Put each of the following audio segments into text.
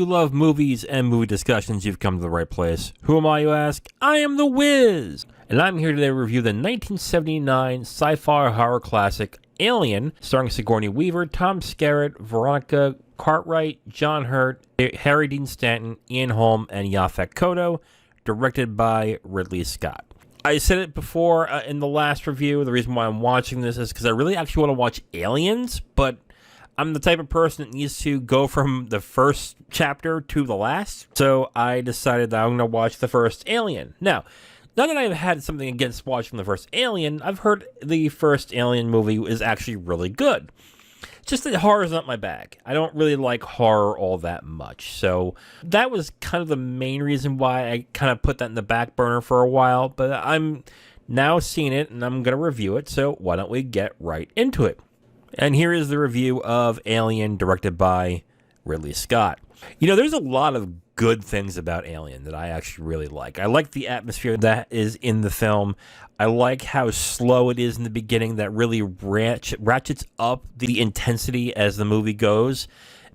you love movies and movie discussions, you've come to the right place. Who am I, you ask? I am The Wiz! And I'm here today to review the 1979 sci-fi horror classic Alien, starring Sigourney Weaver, Tom Skerritt, Veronica Cartwright, John Hurt, Harry Dean Stanton, Ian Holm and Yaphet Kotto, directed by Ridley Scott. I said it before in the last review. The reason why I'm watching this is because I really actually want to watch Aliens, but I'm the type of person that needs to go from the first chapter to the last. So I decided that I'm going to watch the first Alien. Now, not that I've had something against watching the first Alien, I've heard the first Alien movie is actually really good. Just that horror is not my bag. I don't really like horror all that much. So that was kind of the main reason why I kind of put that in the back burner for a while. But I'm now seeing it and I'm going to review it. So why don't we get right into it? And here is the review of Alien, directed by Ridley Scott. You know, there's a lot of good things about Alien that I actually really like. I like the atmosphere that is in the film. I like how slow it is in the beginning. That really ratchets up the intensity as the movie goes.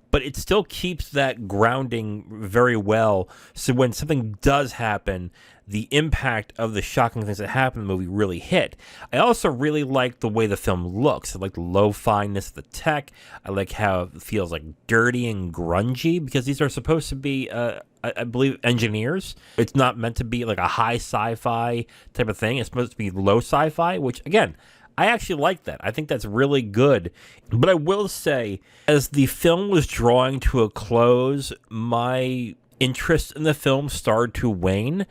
But it still keeps that grounding very well. So when something does happen, the impact of the shocking things that happen in the movie really hit. I also really like the way the film looks. I like the lo-fi-ness of the tech. I like how it feels like dirty and grungy, because these are supposed to be, I believe, engineers. It's not meant to be like a high sci-fi type of thing. It's supposed to be low sci-fi, which, again, I actually like that. I think that's really good. But I will say, as the film was drawing to a close, my interest in the film started to wane.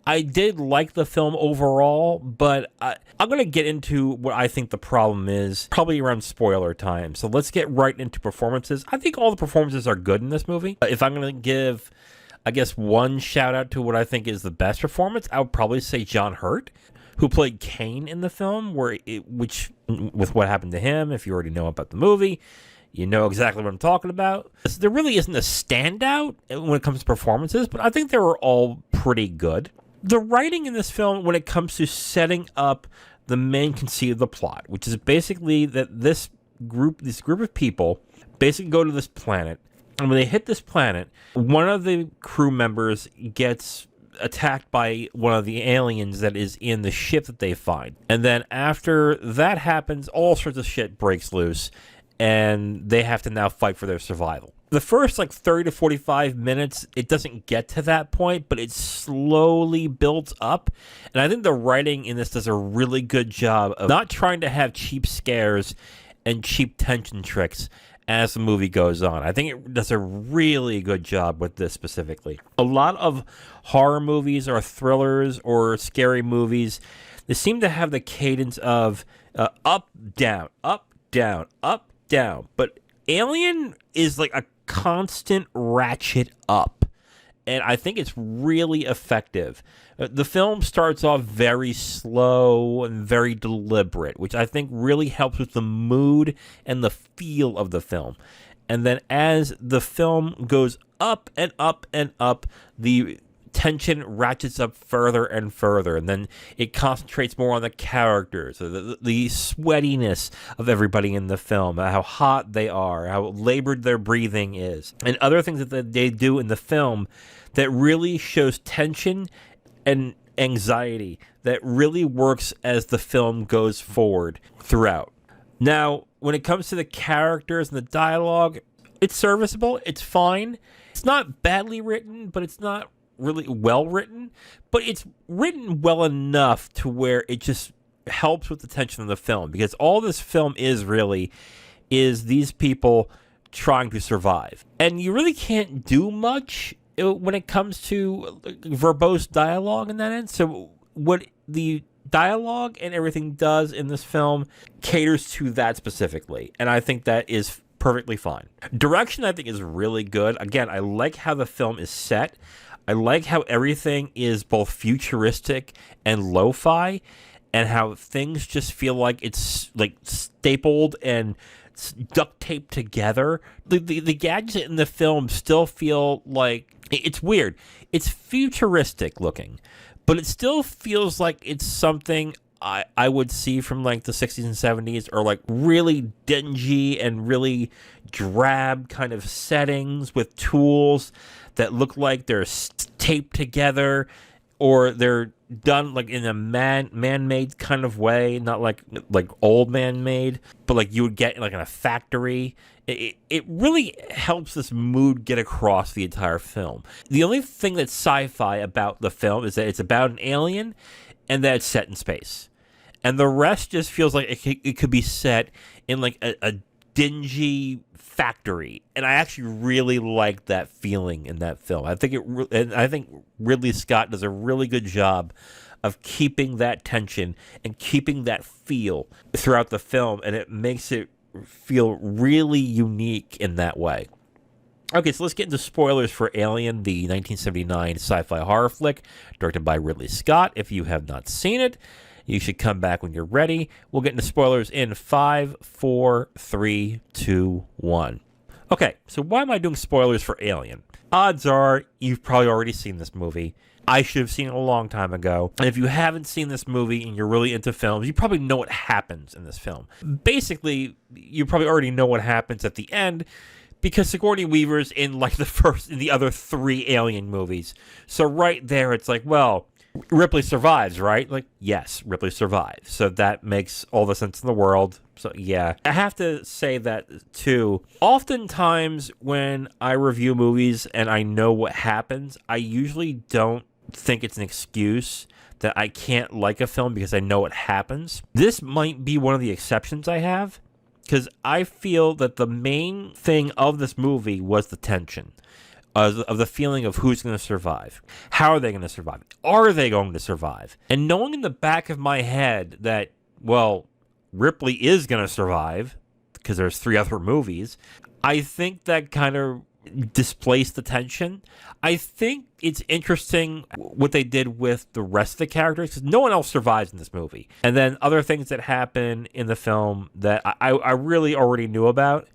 I did like the film overall, but I'm going to get into what I think the problem is, probably around spoiler time. So let's get right into performances. I think all the performances are good in this movie. If I'm going to give, I guess, one shout out to what I think is the best performance, I would probably say John Hurt, who played Kane in the film, which with what happened to him, if you already know about the movie, you know exactly what I'm talking about. There really isn't a standout when it comes to performances, but I think they were all pretty good. The writing in this film, when it comes to setting up the main conceit of the plot, which is basically that this group of people basically go to this planet, and when they hit this planet, one of the crew members gets attacked by one of the aliens that is in the ship that they find. And then after that happens, all sorts of shit breaks loose, and they have to now fight for their survival. The first 30 to 45 minutes, it doesn't get to that point, but it slowly builds up. And I think the writing in this does a really good job of not trying to have cheap scares and cheap tension tricks as the movie goes on. I think it does a really good job with this specifically. A lot of horror movies or thrillers or scary movies, they seem to have the cadence of up, down, up, down, up, down. But Alien is like a constant ratchet up, and I think it's really effective. The film starts off very slow and very deliberate, which I think really helps with the mood and the feel of the film. And then as the film goes up and up and up, the tension ratchets up further and further, and then it concentrates more on the characters, the sweatiness of everybody in the film, how hot they are, how labored their breathing is, and other things that they do in the film that really shows tension and anxiety that really works as the film goes forward throughout. Now, when it comes to the characters and the dialogue, it's serviceable, it's fine. It's not badly written, but it's not really well written, but it's written well enough to where it just helps with the tension of the film, because all this film is really is these people trying to survive, and you really can't do much when it comes to verbose dialogue in that end. So what the dialogue and everything does in this film caters to that specifically, and I think that is perfectly fine. Direction, I think, is really good. Again, I like how the film is set. I like how everything is both futuristic and lo-fi, and how things just feel like it's like stapled and duct taped together. The gadgets in the film still feel like, it's weird. It's futuristic looking, but it still feels like it's something I would see from like the 60s and 70s are like really dingy and really drab kind of settings with tools that look like they're taped together, or they're done like in a man-made kind of way, not like old man-made, but like you would get like in a factory. It really helps this mood get across the entire film. The only thing that's sci-fi about the film is that it's about an alien and that it's set in space. And the rest just feels like it could be set in like a dingy factory, and I actually really like that feeling in that film. I think Ridley Scott does a really good job of keeping that tension and keeping that feel throughout the film, and it makes it feel really unique in that way. Okay, so let's get into spoilers for Alien, the 1979 sci-fi horror flick directed by Ridley Scott. If you have not seen it, you should come back when you're ready. We'll get into spoilers in 5, 4, 3, 2, 1. Okay, so why am I doing spoilers for Alien? Odds are you've probably already seen this movie. I should have seen it a long time ago. And if you haven't seen this movie and you're really into films, you probably know what happens in this film. Basically, you probably already know what happens at the end, because Sigourney Weaver's in like the other 3 Alien movies. So right there, it's like, well, Ripley survives, right? Like, yes, Ripley survives. So that makes all the sense in the world. So, yeah. I have to say that, too. Oftentimes, when I review movies and I know what happens, I usually don't think it's an excuse that I can't like a film because I know what happens. This might be one of the exceptions I have, because I feel that the main thing of this movie was the tension. Of the feeling of who's going to survive. How are they going to survive? Are they going to survive? And knowing in the back of my head that, well, Ripley is going to survive, because there's 3 other movies, I think that kind of displaced the tension. I think it's interesting what they did with the rest of the characters, because no one else survives in this movie. And then other things that happen in the film that I really already knew about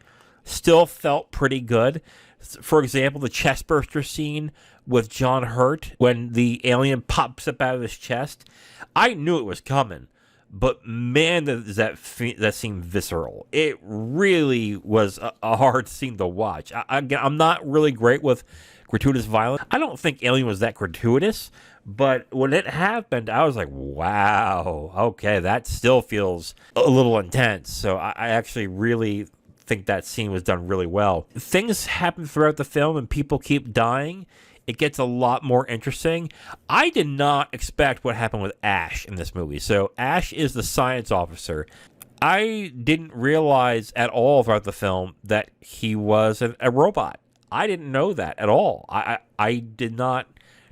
still felt pretty good. For example, the chestburster scene with John Hurt, when the alien pops up out of his chest. I knew it was coming, but man, that scene visceral. It really was a hard scene to watch. I'm not really great with gratuitous violence. I don't think Alien was that gratuitous, but when it happened, I was like, wow, okay, that still feels a little intense. So I actually really think that scene was done really well. Things happen throughout the film and people keep dying. It gets a lot more interesting. I did not expect what happened with Ash in this movie. So Ash is the science officer. I didn't realize at all throughout the film that he was a robot. I didn't know that at all. I did not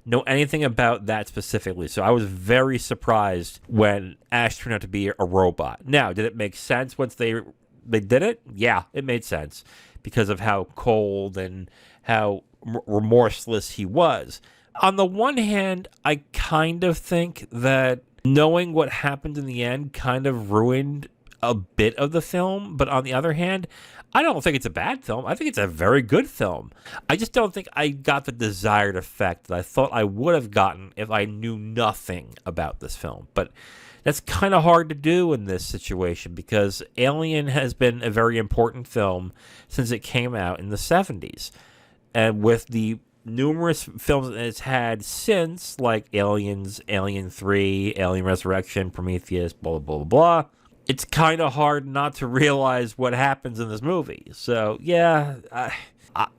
know anything about that specifically. So I was very surprised when Ash turned out to be a robot. Now, did it make sense once they did it? Yeah, it made sense because of how cold and how remorseless he was. On the one hand, I kind of think that knowing what happened in the end kind of ruined a bit of the film. But on the other hand, I don't think it's a bad film. I think it's a very good film. I just don't think I got the desired effect that I thought I would have gotten if I knew nothing about this film. But that's kind of hard to do in this situation because Alien has been a very important film since it came out in the 70s. And with the numerous films that it's had since, like Aliens, Alien 3, Alien Resurrection, Prometheus, blah, blah, blah, blah, it's kind of hard not to realize what happens in this movie. So, yeah,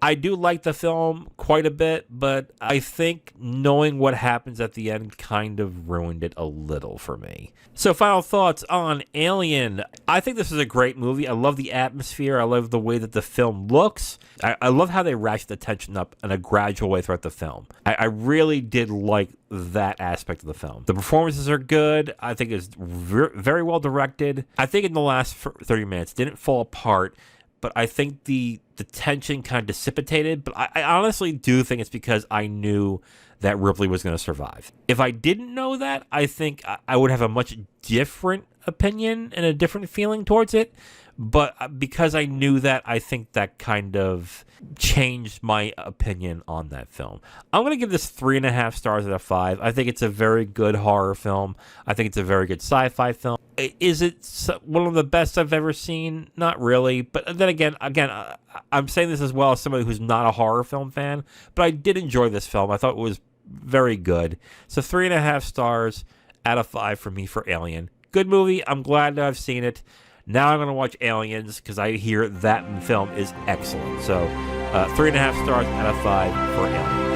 I do like the film quite a bit, but I think knowing what happens at the end kind of ruined it a little for me. So final thoughts on Alien. I think this is a great movie. I love the atmosphere. I love the way that the film looks. I love how they ratchet the tension up in a gradual way throughout the film. I really did like that aspect of the film. The performances are good. I think it's very well directed. I think in the last 30 minutes, it didn't fall apart. But I think the tension kind of dissipated. But I honestly do think it's because I knew that Ripley was going to survive. If I didn't know that, I think I would have a much different opinion and a different feeling towards it. But because I knew that, I think that kind of changed my opinion on that film. I'm going to give this 3.5 stars out of 5. I think it's a very good horror film. I think it's a very good sci-fi film. Is it one of the best I've ever seen? Not really. But then again, I'm saying this as well as somebody who's not a horror film fan, but I did enjoy this film. I thought it was very good. So 3.5 stars out of 5 for me for Alien. Good movie. I'm glad that I've seen it. Now I'm going to watch Aliens because I hear that film is excellent. So 3.5 stars out of 5 for Alien.